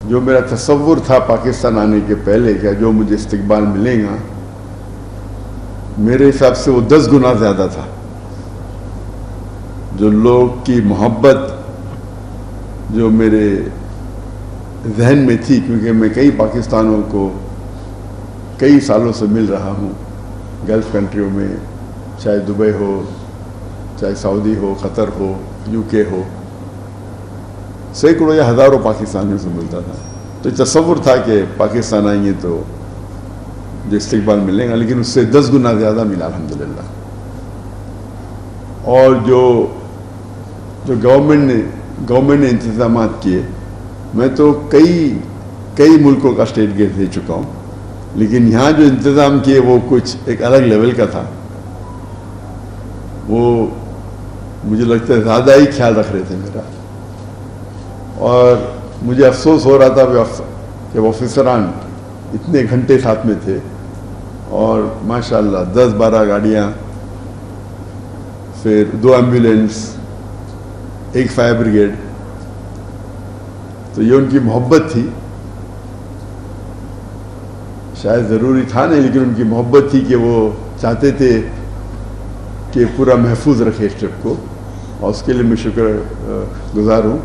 جو میرا تصور تھا پاکستان آنے کے پہلے کہ جو مجھے استقبال ملے گا، میرے حساب سے وہ 10 گنا زیادہ تھا. جو لوگ کی محبت جو میرے ذہن میں تھی، کیونکہ میں کئی پاکستانوں کو کئی سالوں سے مل رہا ہوں گلف کنٹریوں میں، چاہے دبئی ہو، چاہے سعودی ہو، قطر ہو، UK ہو، سینکڑوں یا ہزاروں پاکستانیوں سے ملتا تھا. تو تصور تھا کہ پاکستان آئیں گے تو جو استقبال ملے گا، لیکن اس سے 10 گنا زیادہ ملا الحمدللہ. اور جو گورنمنٹ نے انتظامات کیے، میں تو کئی ملکوں کا اسٹیٹ گیٹ دے چکا ہوں، لیکن یہاں جو انتظام کیے وہ کچھ ایک الگ لیول کا تھا. وہ مجھے لگتا ہے زیادہ ہی خیال رکھ رہے تھے میرا، اور مجھے افسوس ہو رہا تھا کہ وہ آفیسران اتنے گھنٹے ساتھ میں تھے، اور ماشاءاللہ 10-12 گاڑیاں، پھر 2 ایمبولینس، 1 فائر بریگیڈ. تو یہ ان کی محبت تھی، شاید ضروری تھا نہیں، لیکن ان کی محبت تھی کہ وہ چاہتے تھے کہ پورا محفوظ رکھے اس ٹرپ کو، اور اس کے لیے میں شکر گزار ہوں.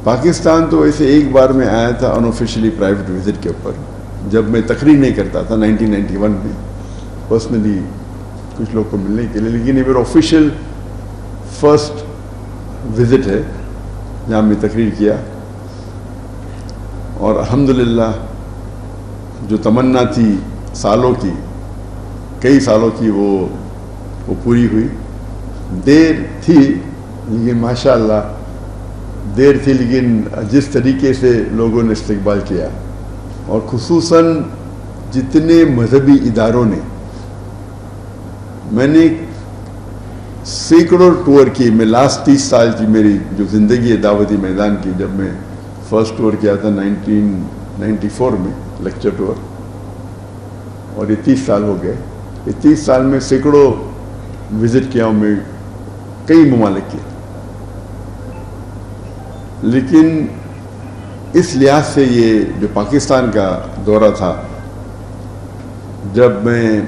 پاکستان تو ویسے ایک بار میں آیا تھا انآفیشلی پرائیویٹ وزٹ کے اوپر، جب میں تقریر نہیں کرتا تھا 1991 میں، پرسنلی کچھ لوگ کو ملنے کے لیے. لیکن یہ میرا آفیشیل فرسٹ وزٹ ہے جہاں میں تقریر کیا، اور الحمدللہ جو تمنا تھی سالوں کی، کئی سالوں کی، وہ پوری ہوئی. دیر تھی لیکن ماشاءاللہ دیر تھی، لیکن جس طریقے سے لوگوں نے استقبال کیا، اور خصوصاً جتنے مذہبی اداروں نے، میں نے سینکڑوں ٹور کی. میں لاسٹ 30 سال کی میری جو زندگی ہے دعوتی میدان کی، جب میں فرسٹ ٹور کیا تھا 1994 میں، لیکچر ٹور، اور یہ 30 سال ہو گئے. یہ 30 سال میں سینکڑوں وزٹ کیا ہوں میں، کئی ممالک کے. لیکن اس لحاظ سے یہ جو پاکستان کا دورہ تھا، جب میں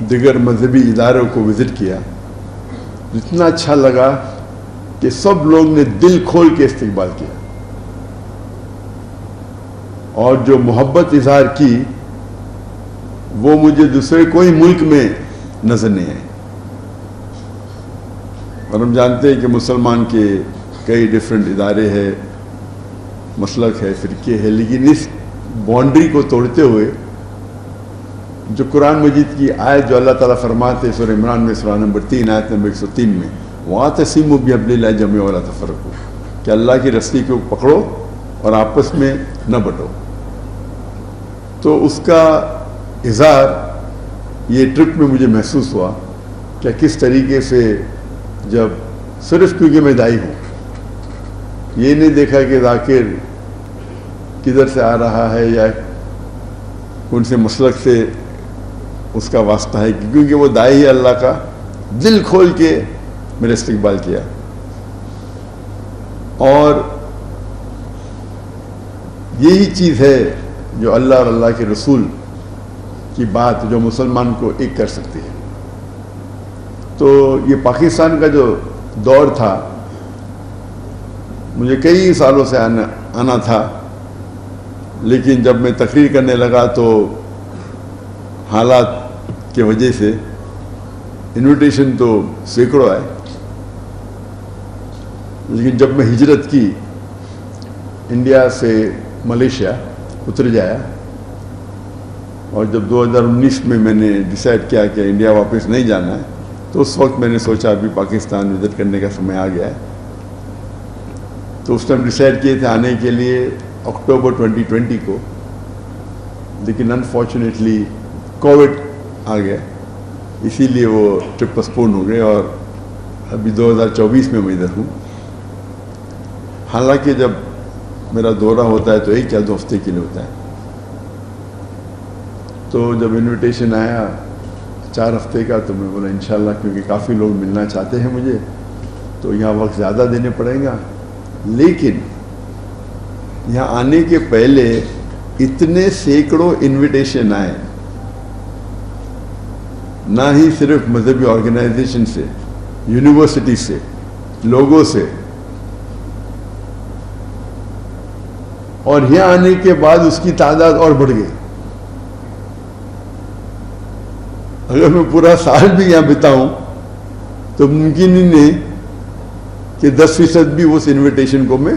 دیگر مذہبی اداروں کو وزٹ کیا، اتنا اچھا لگا کہ سب لوگ نے دل کھول کے استقبال کیا، اور جو محبت اظہار کی وہ مجھے دوسرے کوئی ملک میں نظر نہیں آئی. اور ہم جانتے ہیں کہ مسلمان کے کئی ڈیفرنٹ ادارے ہیں، مسلک ہے، فرقے ہے، لیکن اس باؤنڈری کو توڑتے ہوئے جو قرآن مجید کی آیت جو اللہ تعالیٰ فرماتے سورہ عمران میں، سورہ نمبر 3 آیت نمبر 103 میں، وَاعْتَصِمُوا بِحَبْلِ اللَّهِ جَمِيعًا وَلَا تَفَرَّقُوا، کہ اللہ کی رسی کو پکڑو اور آپس میں نہ بٹو. تو اس کا اظہار یہ ٹرپ میں مجھے محسوس ہوا کہ کس طریقے سے، جب صرف کیونکہ میں دائی ہوں، یہ نہیں دیکھا کہ ذاکر کدھر سے آ رہا ہے یا کون سے مسلک سے اس کا واسطہ ہے، کیونکہ وہ دائی ہے اللہ کا، دل کھول کے میرے استقبال کیا. اور یہی چیز ہے جو اللہ اور اللہ کے رسول کی بات جو مسلمان کو ایک کر سکتی ہے. تو یہ پاکستان کا جو دور تھا، مجھے کئی سالوں سے آنا تھا، لیکن جب میں تقریر کرنے لگا تو حالات کی وجہ سے انویٹیشن تو سینکڑوں آئے، لیکن جب میں ہجرت کی انڈیا سے ملیشیا اتر جایا، اور جب 2019 میں نے ڈیسائیڈ کیا کہ انڈیا واپس نہیں جانا ہے، تو اس وقت میں نے سوچا ابھی پاکستان وزٹ کرنے کا سمے آ گیا ہے. تو اس ٹائم ڈیسائیڈ کیے تھے آنے کے لیے اکتوبر 2020 کو، لیکن انفارچونیٹلی کووڈ آ گیا، اسی لیے وہ ٹرپ پسپون ہو گئے، اور ابھی 2024 میں ادھر ہوں. حالانکہ جب میرا دورہ ہوتا ہے تو 1 یا 2 ہفتے کے لیے ہوتا ہے. تو جب انویٹیشن آیا 4 ہفتے کا، تو میں بولا انشاءاللہ، کیونکہ کافی لوگ ملنا چاہتے ہیں مجھے، تو یہاں وقت زیادہ دینے پڑیں گا، لیکن یہاں آنے کے پہلے اتنے سینکڑوں انویٹیشن آئے، نہ ہی صرف مذہبی آرگنائزیشن سے، یونیورسٹی سے، لوگوں سے، اور یہاں آنے کے بعد اس کی تعداد اور بڑھ گئی. اگر میں پورا سال بھی یہاں بتاؤں تو ممکن ہی نہیں کہ 10% بھی اس انویٹیشن کو میں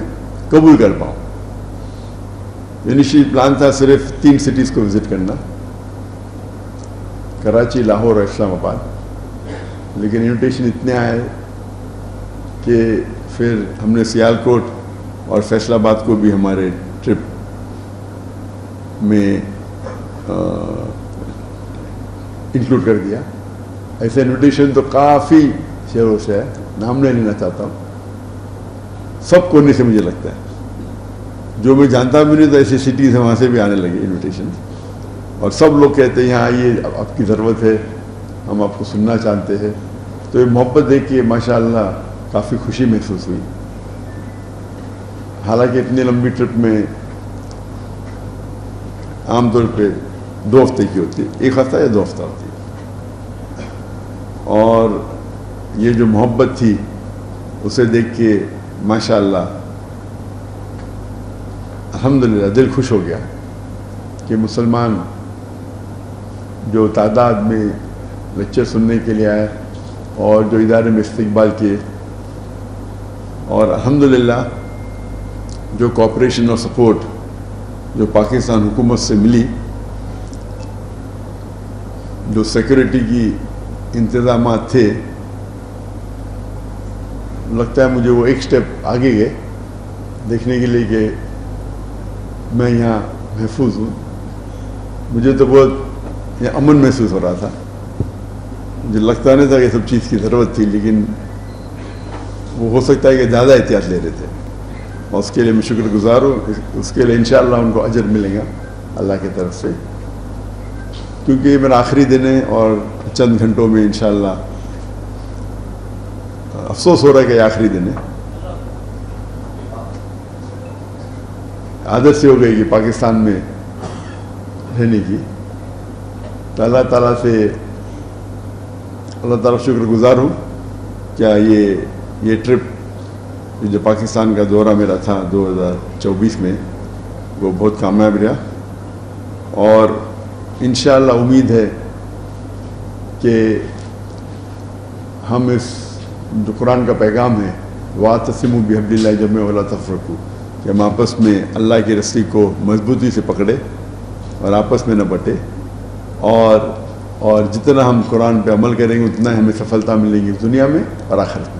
قبول کر پاؤں. انیشیل پلان تھا صرف 3 سٹیز کو وزٹ کرنا، کراچی، لاہور اور اسلام آباد، لیکن انویٹیشن اتنے آئے کہ پھر ہم نے سیالکوٹ اور فیصل آباد کو بھی ہمارے ٹرپ میں انکلوڈ کر دیا. ایسے انویٹیشن تو کافی شہروں سے ہے، نام نہیں لینا چاہتا ہوں، سب کونے سے مجھے لگتا ہے. جو میں جانتا بھی نہیں تو ایسی سٹیز ہیں وہاں سے بھی آنے لگے انویٹیشن، اور سب لوگ کہتے ہیں یہاں آئیے، آپ کی ضرورت ہے، ہم آپ کو سننا چاہتے ہیں. تو یہ محبت دیکھ کے ماشاء اللہ کافی خوشی محسوس ہوئی. حالانکہ اتنی لمبی ٹرپ میں عام طور پہ 2 ہفتے کی ہوتی ہے، 1 ہفتہ یا 2 ہفتہ ہوتی ہے، اور یہ جو محبت تھی اسے دیکھ کے ماشاء اللہ الحمدللہ دل خوش ہو گیا کہ مسلمان جو تعداد میں لیکچر سننے کے لیے آئے اور جو ادارے میں استقبال کیے، اور الحمدللہ جو کوآپریشن اور سپورٹ جو پاکستان حکومت سے ملی، جو سیکورٹی کی انتظامات تھے، لگتا ہے مجھے وہ ایک سٹیپ آگے گئے دیکھنے کے لیے کہ میں یہاں محفوظ ہوں. مجھے تو بہت یہ امن محسوس ہو رہا تھا. مجھے لگتا نہیں تھا کہ سب چیز کی ضرورت تھی، لیکن وہ ہو سکتا ہے کہ زیادہ احتیاط لے رہے تھے، اور اس کے لیے میں شکر گزار ہوں. اس کے لیے انشاءاللہ ان کو اجر ملے گا اللہ کی طرف سے، کیونکہ یہ میرا آخری دن ہے اور چند گھنٹوں میں انشاءاللہ افسوس ہو رہا ہے کہ یہ آخری دن ہے. عادت سے ہو گئی کہ پاکستان میں رہنے کی. تو اللہ تعالیٰ سے اللہ تعالیٰ شکر گزار ہوں. کیا یہ ٹرپ جو پاکستان کا دورہ میرا تھا 2024 میں، وہ بہت کامیاب رہا، اور انشاءاللہ امید ہے کہ ہم اس جو قرآن کا پیغام ہے وَاعْتَصِمُوا بِحَبْلِ اللَّهِ جَمِيعًا وَلَا تَفَرَّقُوا، کہ ہم آپس میں اللہ کی رسی کو مضبوطی سے پکڑے اور آپس میں نہ بٹے، اور جتنا ہم قرآن پہ عمل کریں گے اتنا ہمیں سفلتا ملے گی دنیا میں اور آخرت میں.